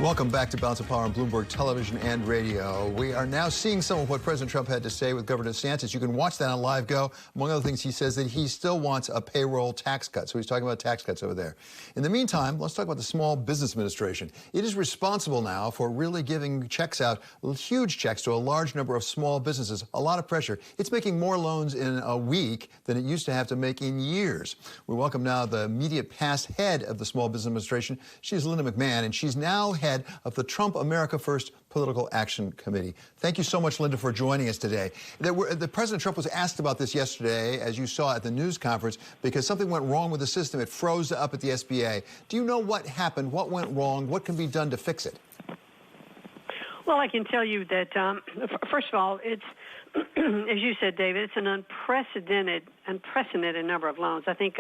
Welcome back to Balance of Power on Bloomberg Television and Radio. We are now seeing some of what President Trump had to say with Governor DeSantis. You can watch that on Live Go. Among other things, he says that he still wants a payroll tax cut. So he's talking about tax cuts over there. In the meantime, let's talk about the Small Business Administration. It is responsible now for really giving checks out, huge checks to a large number of small businesses. A lot of pressure. It's making more loans in a week than it used to have to make in years. We welcome now the immediate past head of the Small Business Administration. She's Linda McMahon, and she's now head of the Trump America First Political Action Committee. Thank you so much, Linda, for joining us today. The President Trump was asked about this yesterday, as you saw at the news conference, because something went wrong with the system. It froze up at the SBA. Do you know what happened? What went wrong? What can be done to fix it? Well, I can tell you that, first of all, it's, as you said, David, it's an unprecedented number of loans. I think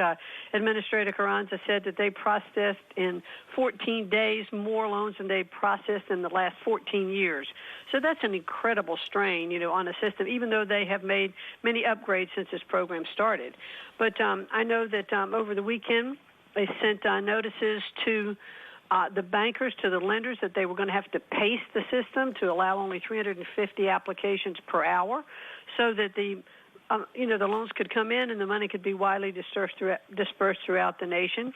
Administrator Carranza said that they processed in 14 days more loans than they processed in the last 14 years. So that's an incredible strain, on a system, even though they have made many upgrades since this program started. But I know that over the weekend they sent notices to the bankers, to the lenders, that they were going to have to pace the system to allow only 350 applications per hour, so that the loans could come in and the money could be widely dispersed throughout the nation.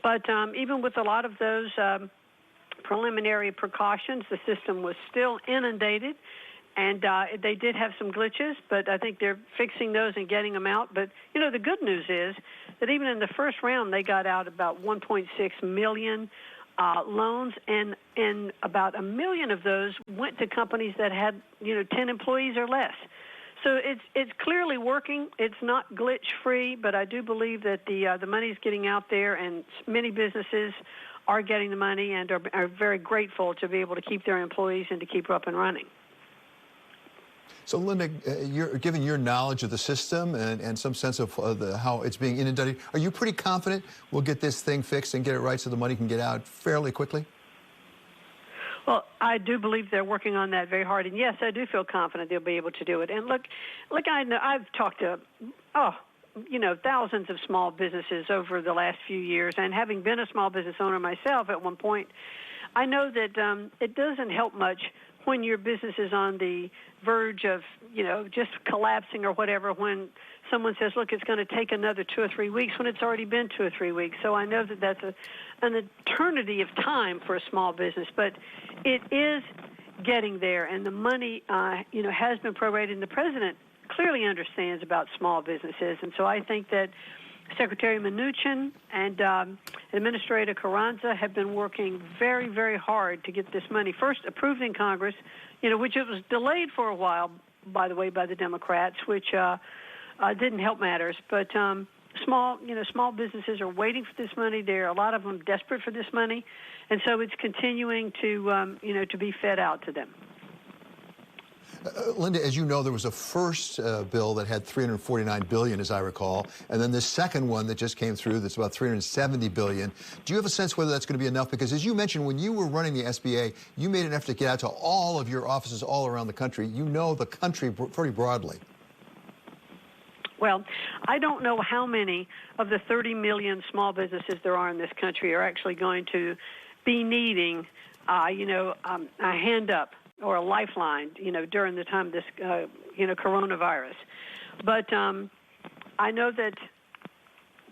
But even with a lot of those preliminary precautions, the system was still inundated, and they did have some glitches, but I think they're fixing those and getting them out. But, the good news is that even in the first round, they got out about 1.6 million loans, and about 1 million of those went to companies that had 10 employees or less. So it's clearly working. It's not glitch free, but I do believe that the money is getting out there, and many businesses are getting the money and are very grateful to be able to keep their employees and to keep up and running. So, Linda, given your knowledge of the system and some sense of how it's being inundated, are you pretty confident we'll get this thing fixed and get it right so the money can get out fairly quickly? Well, I do believe they're working on that very hard, and yes, I do feel confident they'll be able to do it. And look, I know I've talked to, thousands of small businesses over the last few years, and having been a small business owner myself at one point, I know that it doesn't help much when your business is on the verge of, just collapsing or whatever, when someone says, look, it's going to take another 2 or 3 weeks, when it's already been 2 or 3 weeks. So I know that that's an eternity of time for a small business, but it is getting there, and the money, has been prorated, and the president clearly understands about small businesses. And so I think that Secretary Mnuchin and Administrator Carranza have been working very, very hard to get this money first approved in Congress, which it was delayed for a while, by the way, by the Democrats, which didn't help matters. But small businesses are waiting for this money. There are a lot of them desperate for this money, and so it's continuing to, to be fed out to them. Linda, as you know, there was a first bill that had $349 billion, as I recall, and then this second one that just came through that's about $370 billion. Do you have a sense whether that's going to be enough? Because as you mentioned, when you were running the SBA, you made an effort to get out to all of your offices all around the country. You know the country pretty broadly. Well, I don't know how many of the 30 million small businesses there are in this country are actually going to be needing, a hand up or a lifeline, during the time of this, coronavirus. But I know that,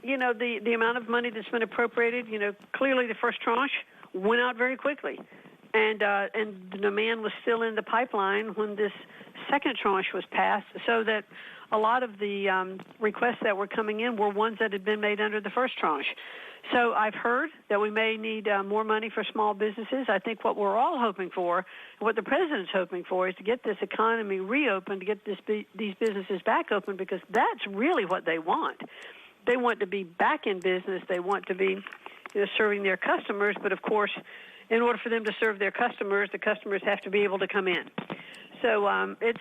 the amount of money that's been appropriated, clearly the first tranche went out very quickly. And the demand was still in the pipeline when this second tranche was passed, so that a lot of the requests that were coming in were ones that had been made under the first tranche. So I've heard that we may need more money for small businesses. I think what we're all hoping for, what the president's hoping for, is to get this economy reopened, to get these businesses back open, because that's really what they want. They want to be back in business. They want to be serving their customers. But, of course, in order for them to serve their customers, the customers have to be able to come in. So it's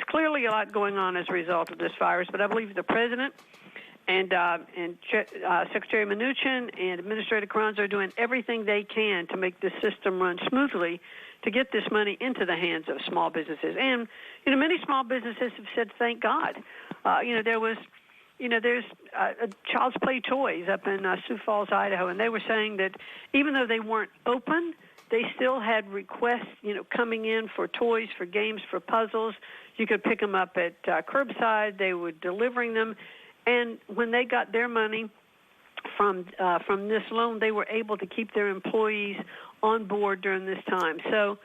clearly a lot going on as a result of this virus. But I believe the president and Secretary Mnuchin and Administrator Carranza are doing everything they can to make this system run smoothly, to get this money into the hands of small businesses. And many small businesses have said, thank God. There was there's Child's Play Toys up in Sioux Falls, Idaho, and they were saying that even though they weren't open, they still had requests, coming in for toys, for games, for puzzles. You could pick them up at curbside. They were delivering them. And when they got their money from this loan, they were able to keep their employees on board during this time. So,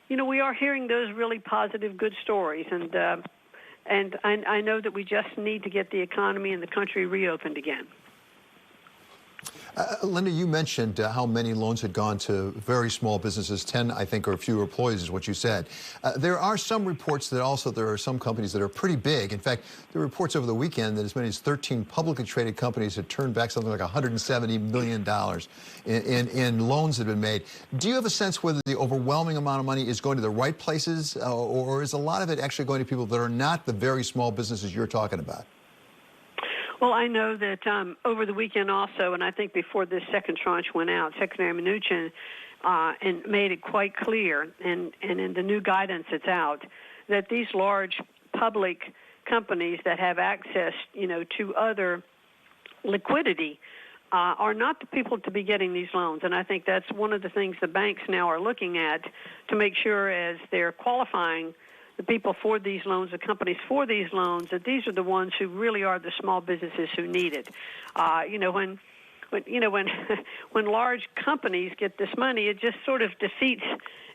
we are hearing those really positive, good stories. And I know that we just need to get the economy and the country reopened again. Linda, you mentioned how many loans had gone to very small businesses, 10, I think, or fewer employees is what you said. There are some reports that also there are some companies that are pretty big. In fact, there were reports over the weekend that as many as 13 publicly traded companies had turned back something like $170 million in loans that had been made. Do you have a sense whether the overwhelming amount of money is going to the right places, or is a lot of it actually going to people that are not the very small businesses you're talking about? Well, I know that over the weekend also, and I think before this second tranche went out, Secretary Mnuchin and made it quite clear, and in the new guidance that's out, that these large public companies that have access, to other liquidity are not the people to be getting these loans. And I think that's one of the things the banks now are looking at to make sure as they're qualifying the people for these loans, the companies for these loans, that these are the ones who really are the small businesses who need it. When large companies get this money, it just sort of defeats.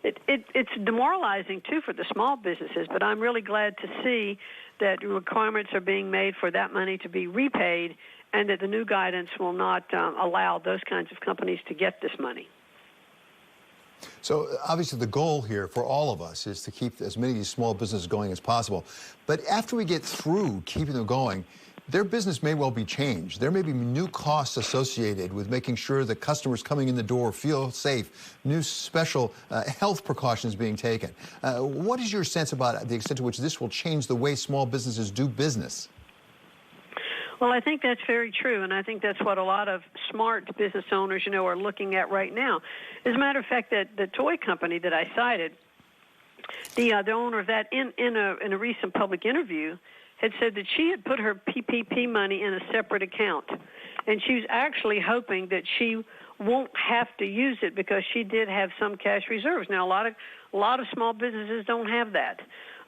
It's demoralizing too for the small businesses. But I'm really glad to see that requirements are being made for that money to be repaid, and that the new guidance will not allow those kinds of companies to get this money. So obviously the goal here for all of us is to keep as many of these small businesses going as possible. But after we get through keeping them going, their business may well be changed. There may be new costs associated with making sure that customers coming in the door feel safe, new special health precautions being taken. What is your sense about the extent to which this will change the way small businesses do business? Well, I think that's very true, and I think that's what a lot of smart business owners, are looking at right now. As a matter of fact, that the toy company that I cited, the owner of that, in a recent public interview, had said that she had put her PPP money in a separate account, and she was actually hoping that she won't have to use it because she did have some cash reserves. Now, a lot of small businesses don't have that.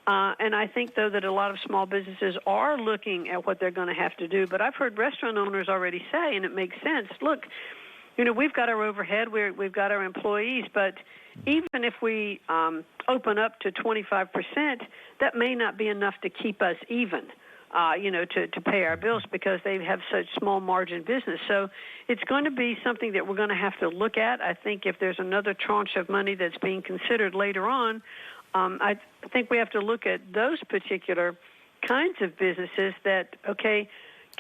And I think, though, that a lot of small businesses are looking at what they're going to have to do. But I've heard restaurant owners already say, and it makes sense, look, we've got our overhead, we've got our employees, but even if we open up to 25%, that may not be enough to keep us even, to pay our bills because they have such small margin business. So it's going to be something that we're going to have to look at. I think if there's another tranche of money that's being considered later on, I think we have to look at those particular kinds of businesses that, okay,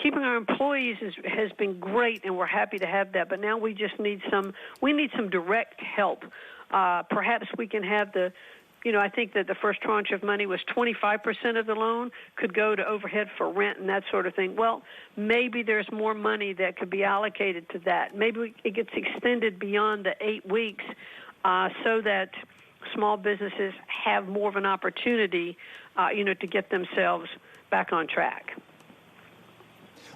keeping our employees has been great, and we're happy to have that, but now we just need some direct help. Perhaps we can have I think that the first tranche of money was 25% of the loan could go to overhead for rent and that sort of thing. Well, maybe there's more money that could be allocated to that. Maybe it gets extended beyond the 8 weeks so that small businesses have more of an opportunity, to get themselves back on track.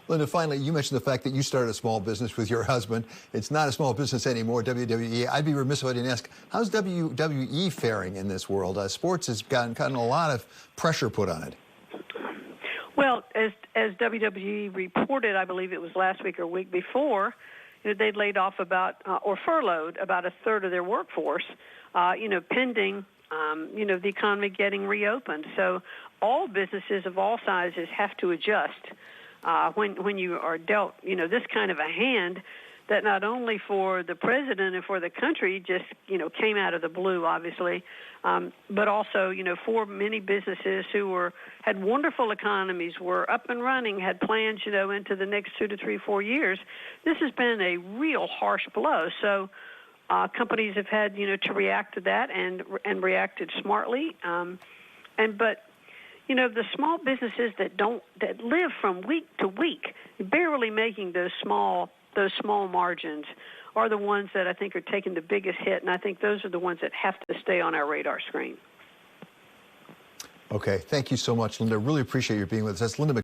Linda, finally, you mentioned the fact that you started a small business with your husband. It's not a small business anymore, WWE. I'd be remiss if I didn't ask, how's WWE faring in this world? Sports has gotten a lot of pressure put on it. Well, as WWE reported, I believe it was last week or week before, they'd laid off or furloughed about a third of their workforce, pending, the economy getting reopened. So all businesses of all sizes have to adjust when you are dealt, this kind of a hand that not only for the president and for the country just, came out of the blue, obviously, but also, for many businesses who had wonderful economies, were up and running, had plans, into the next 2 to 3, 4 years. This has been a real harsh blow. So companies have had, to react to that and reacted smartly. But the small businesses that live from week to week, barely making those small margins, are the ones that I think are taking the biggest hit, and I think those are the ones that have to stay on our radar screen. Okay, thank you so much, Linda. Really appreciate you being with us. That's Linda McMahon.